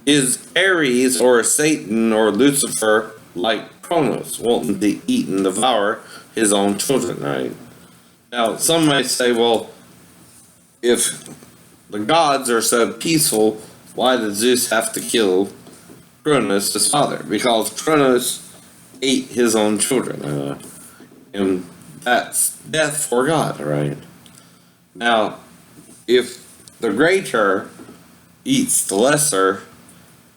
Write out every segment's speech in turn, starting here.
Is Ares or Satan or Lucifer like Cronus, wanting to eat and devour his own children, right? Now, some might say, well, if the gods are so peaceful, why did Zeus have to kill Cronus, his father? Because Cronus ate his own children. And that's death for God, right? Now, if the greater eats the lesser,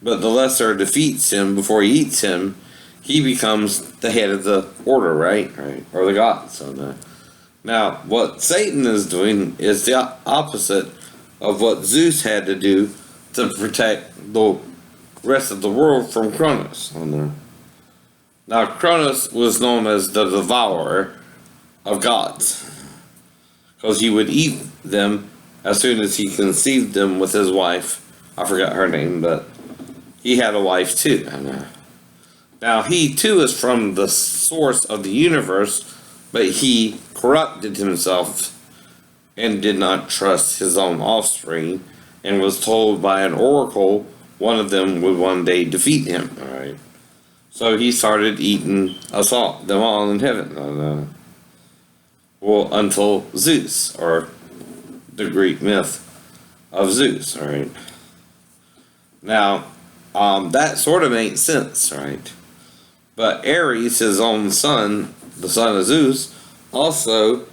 but the lesser defeats him before he eats him, he becomes the head of the order, right? Or the gods. So, now, what Satan is doing is the opposite of what Zeus had to do to protect the rest of the world from Cronus. Now, Cronus was known as the devourer of gods, because he would eat them as soon as he conceived them with his wife. I forgot her name, but he had a wife too. Now, he too is from the source of the universe, but he corrupted himself and did not trust his own offspring, and was told by an oracle one of them would one day defeat him. All right, so he started eating them all in heaven. Well, until Zeus, or the Greek myth of Zeus. All right. Now, that sort of makes sense, right? But Ares, his own son, the son of Zeus, also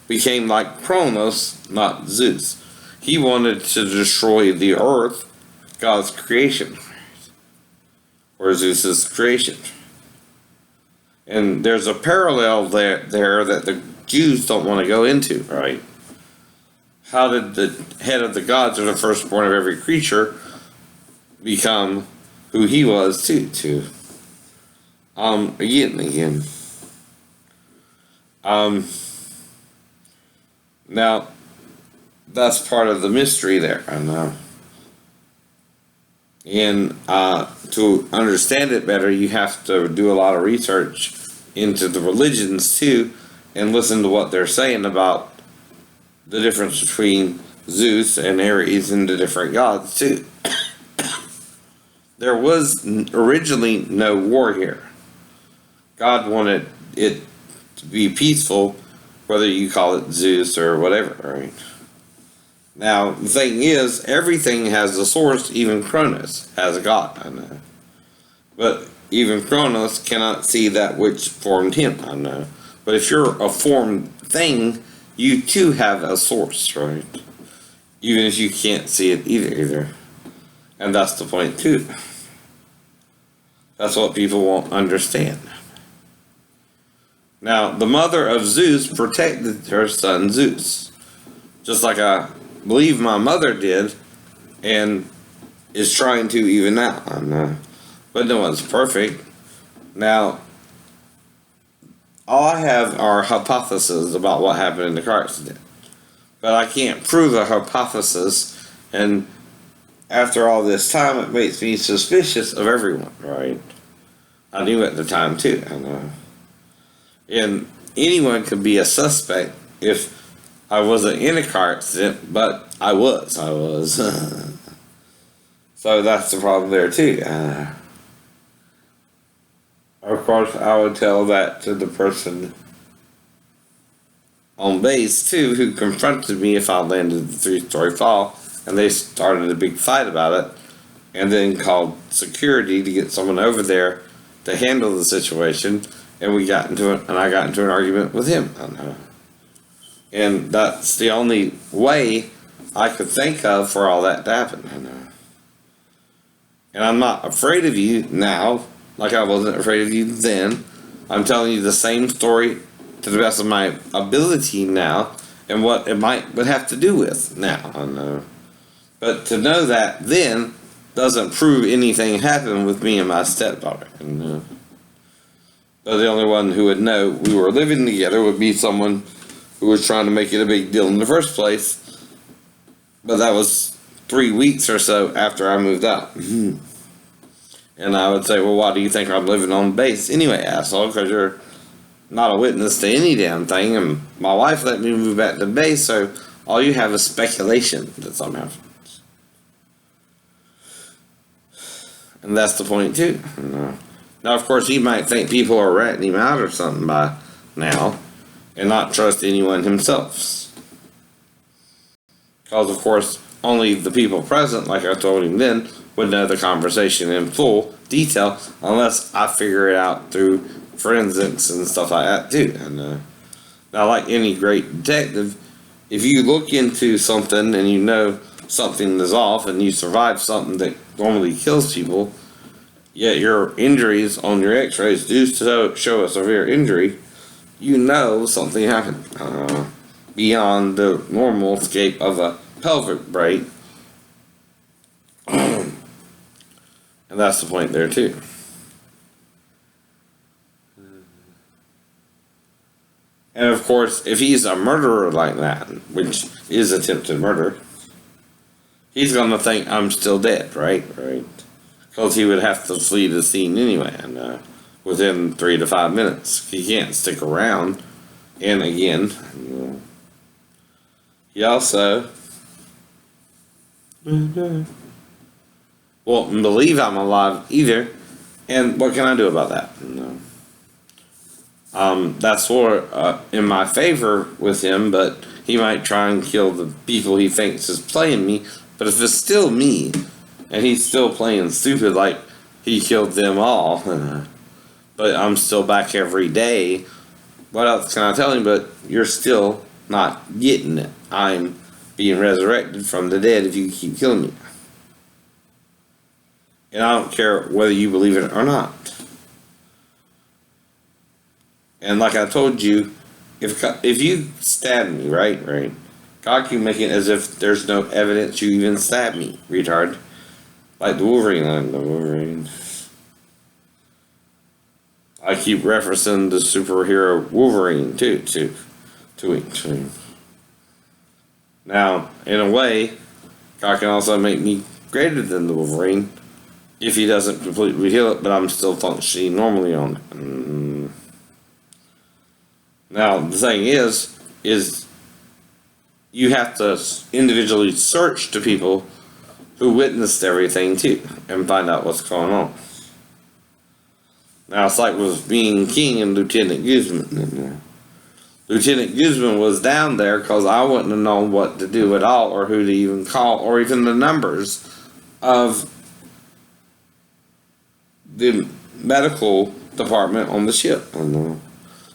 became like Cronus, not Zeus. He wanted to destroy the earth, God's creation, or Zeus's creation. And there's a parallel there that the Jews don't want to go into, right? How did the head of the gods, or the firstborn of every creature, become who he was too? Again. Now, that's part of the mystery there, I know. And to understand it better, you have to do a lot of research into the religions too, and listen to what they're saying about the difference between Zeus and Ares and the different gods too. There was originally no war here. God wanted it to be peaceful, whether you call it Zeus or whatever, right? Now, the thing is, everything has a source. Even Cronus has a god, I know. But even Cronus cannot see that which formed him, I know. But if you're a formed thing, you too have a source, right? Even if you can't see it either. And that's the point too. That's what people won't understand. Now, the mother of Zeus protected her son Zeus, just like I believe my mother did, and is trying to even now. But no one's perfect. Now, all I have are hypotheses about what happened in the car accident. But I can't prove a hypothesis, and after all this time, it makes me suspicious of everyone, right? I knew at the time too, I know. And anyone could be a suspect if I wasn't in a car accident, but I was. So that's the problem there too. Of course, I would tell that to the person on base too, who confronted me if I landed the 3-story fall, and they started a big fight about it, and then called security to get someone over there to handle the situation, and I got into an argument with him. And that's the only way I could think of for all that to happen. And I'm not afraid of you now, like I wasn't afraid of you then. I'm telling you the same story to the best of my ability now, and what it would have to do with now. But to know that then doesn't prove anything happened with me and my stepdaughter. But the only one who would know we were living together would be someone who was trying to make it a big deal in the first place. But that was 3 weeks or so after I moved out. And I would say, well, why do you think I'm living on base anyway, asshole? Because you're not a witness to any damn thing, and my wife let me move back to base, so all you have is speculation that something happens. And that's the point too. Now, of course, he might think people are ratting him out or something by now, and not trust anyone himself. Because, of course, only the people present, like I told him then, would know the conversation in full detail, unless I figure it out through forensics and stuff like that too. And now, like any great detective, if you look into something and you know something is off and you survive something that normally kills people, yet your injuries on your x-rays do show a severe injury, you know something happened beyond the normal escape of a pelvic break. And that's the point there too. And of course, if he's a murderer like that, which is attempted murder, he's gonna think I'm still dead, right? Because he would have to flee the scene anyway, and within 3 to 5 minutes, he can't stick around. And again, he also won't believe I'm alive either. And what can I do about that? That's in my favor with him, but he might try and kill the people he thinks is playing me. But if it's still me, and he's still playing stupid like he killed them all, but I'm still back every day, what else can I tell him? But you're still not getting it. I'm being resurrected from the dead if you keep killing me. And I don't care whether you believe it or not. And like I told you, if you stab me, right, God can make it as if there's no evidence you even stabbed me, retard. Like the Wolverine. I keep referencing the superhero Wolverine too, to him. Now, in a way, God can also make me greater than the Wolverine if he doesn't completely heal it, but I'm still functioning normally on it. Now, the thing is you have to individually search to people who witnessed everything too and find out what's going on. Now, it's like with being King and Lieutenant Guzman. Lieutenant Guzman was down there because I wouldn't have known what to do at all, or who to even call, or even the numbers of the medical department on the ship.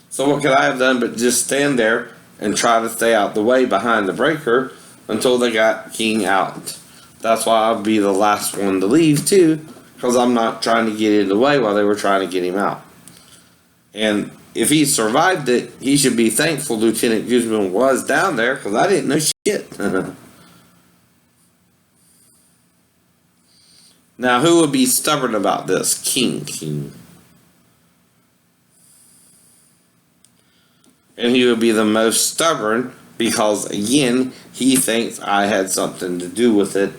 So what could I have done but just stand there and try to stay out the way behind the breaker until they got King out? That's why I'll be the last one to leave too, because I'm not trying to get in the way while they were trying to get him out. And if he survived it, he should be thankful Lieutenant Guzman was down there, because I didn't know shit. Now, who would be stubborn about this? King. And he would be the most stubborn because, again, he thinks I had something to do with it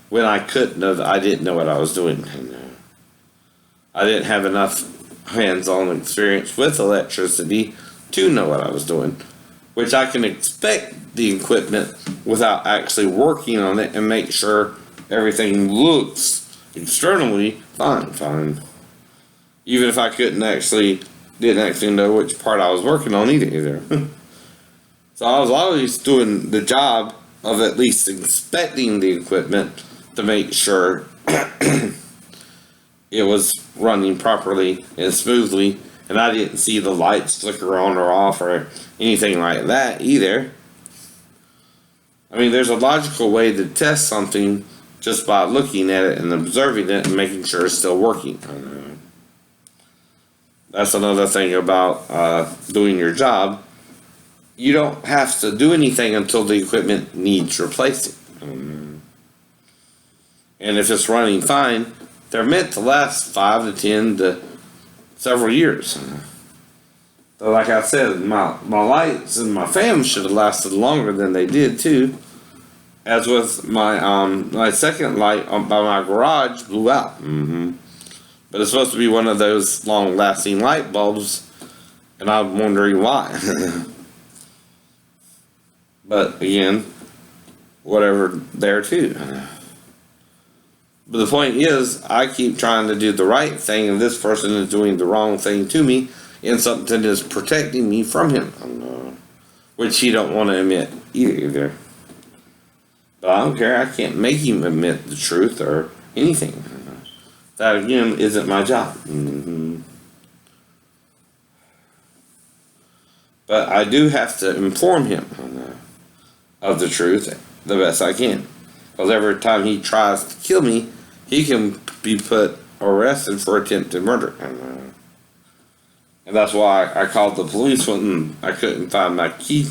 when I couldn't have. I didn't know what I was doing. I didn't have enough hands-on experience with electricity to know what I was doing, which I can inspect the equipment without actually working on it and make sure everything looks externally fine. Even if I didn't actually know which part I was working on either. So I was always doing the job of at least inspecting the equipment to make sure it was running properly and smoothly, and I didn't see the lights flicker on or off or anything like that either. I mean, there's a logical way to test something just by looking at it and observing it and making sure it's still working. That's another thing about doing your job. You don't have to do anything until the equipment needs replacing. And if it's running fine, they're meant to last 5 to 10 to several years. So like I said, my lights and my fans should have lasted longer than they did too. As with my second light by my garage blew out. But it's supposed to be one of those long-lasting light bulbs, and I'm wondering why. But again, whatever there too. But the point is, I keep trying to do the right thing, and this person is doing the wrong thing to me, and something is protecting me from him, which he don't want to admit either. But I don't care. I can't make him admit the truth or anything. That again isn't my job. But I do have to inform him of the truth the best I can. Because every time he tries to kill me, he can be arrested for attempted murder. And that's why I called the police when I couldn't find my key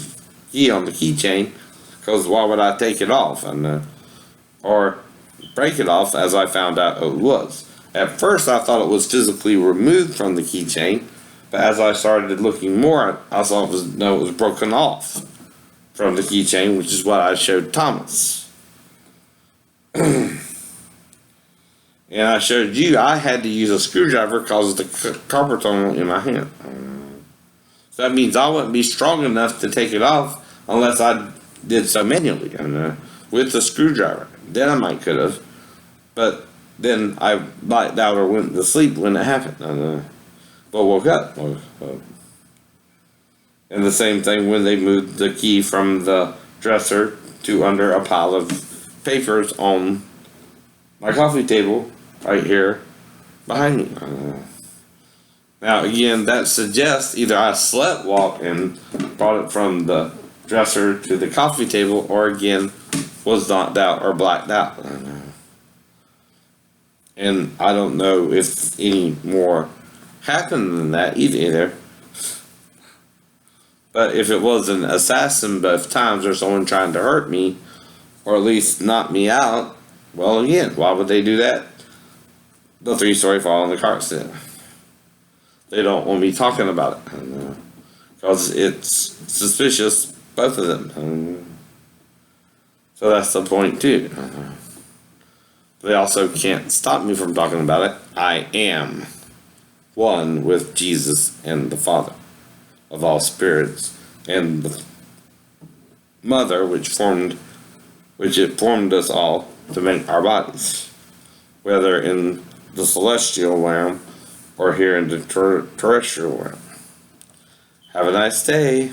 on the keychain. Because why would I take it off or break it off, as I found out it was. At first I thought it was physically removed from the keychain, but as I started looking more, I saw it was broken off from the keychain, which is what I showed Thomas. And I showed you I had to use a screwdriver because of the carpet tunnel in my hand. So that means I wouldn't be strong enough to take it off unless I did so manually with the screwdriver. Then I might could have, but then I blacked out or went to sleep when it happened. But woke up. And the same thing when they moved the key from the dresser to under a pile of papers on my coffee table right here behind me. Now again, that suggests either I sleptwalked and brought it from the dresser to the coffee table, or again was knocked out or blacked out. And I don't know if any more happened than that either. But if it was an assassin both times, or someone trying to hurt me, or at least knock me out, well again, why would they do that? The 3-story fall in the car accident. They don't want me talking about it. Because it's suspicious, both of them. So that's the point too. They also can't stop me from talking about it. I am one with Jesus and the Father of all spirits, and the Mother which it formed us all to make our bodies, whether in the celestial realm or here in the terrestrial realm. Have a nice day.